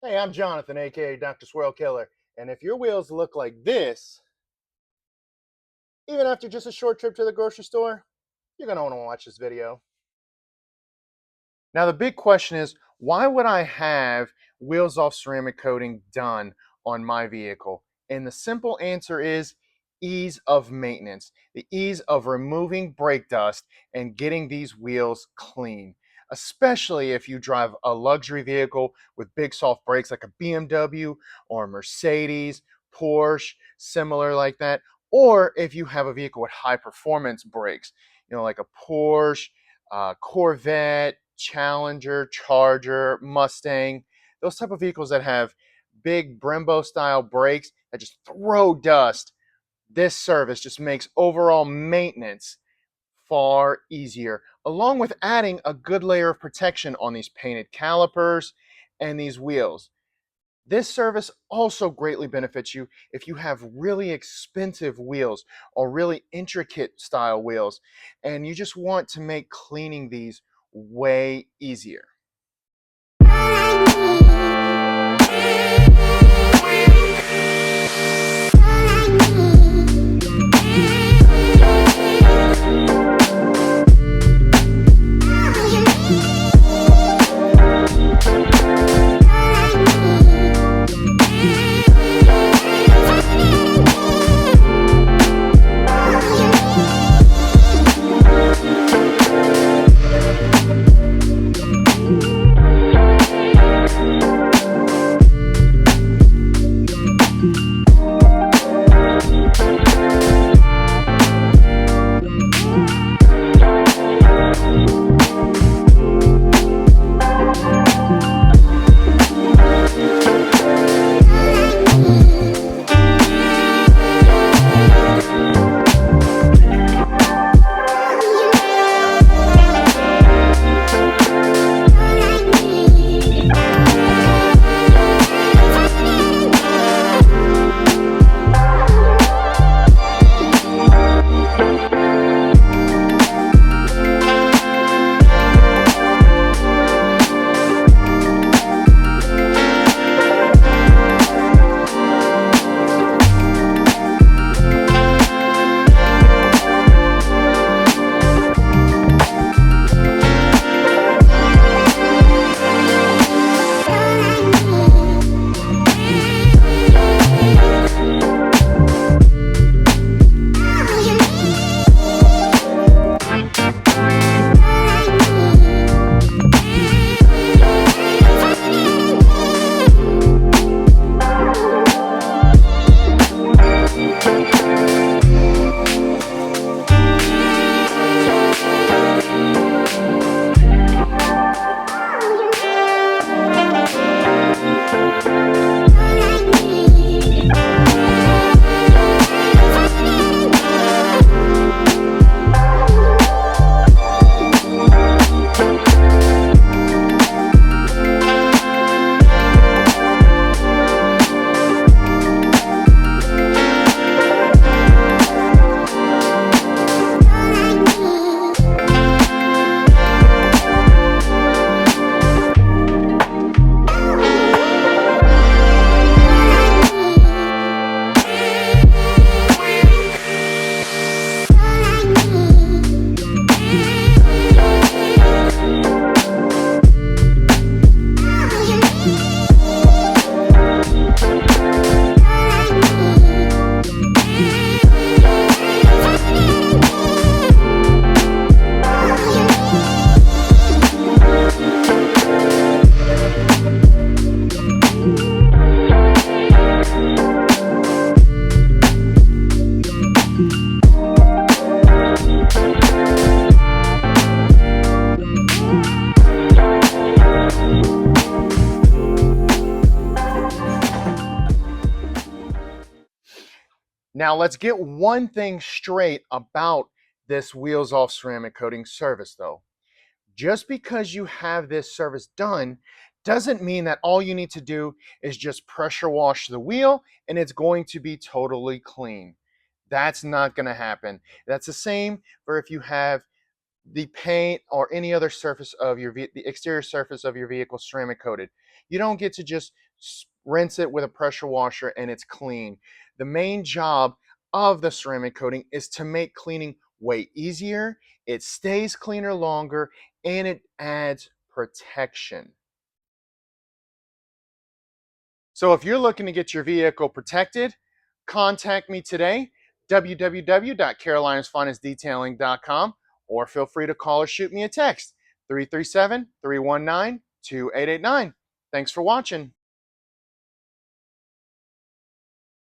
Hey, I'm Jonathan, aka Dr. Swirl Killer, and if your wheels look like this, even after just a short trip to the grocery store, you're going to want to watch this video. Now, the big question is, why would I have wheels off ceramic coating done on my vehicle? And the simple answer is ease of maintenance, the ease of removing brake dust and getting these wheels clean, especially if you drive a luxury vehicle with big soft brakes like a BMW or a Mercedes, Porsche, similar like that, or if you have a vehicle with high performance brakes, like a Porsche, Corvette, Challenger, Charger, Mustang, those type of vehicles that have big Brembo style brakes that just throw dust. This service just makes overall maintenance far easier, along with adding a good layer of protection on these painted calipers and these wheels. This service also greatly benefits you if you have really expensive wheels or really intricate style wheels and you just want to make cleaning these way easier. Now let's get one thing straight about this wheels off ceramic coating service though. Just because you have this service done doesn't mean that all you need to do is just pressure wash the wheel and it's going to be totally clean. That's not going to happen. That's the same for if you have the paint or any other surface of the exterior surface of your vehicle ceramic coated. You don't get to just rinse it with a pressure washer, and it's clean. The main job of the ceramic coating is to make cleaning way easier, it stays cleaner longer, and it adds protection. So if you're looking to get your vehicle protected, contact me today, www.carolinasfinestdetailing.com, or feel free to call or shoot me a text, 337-319-2889. Thanks for watching.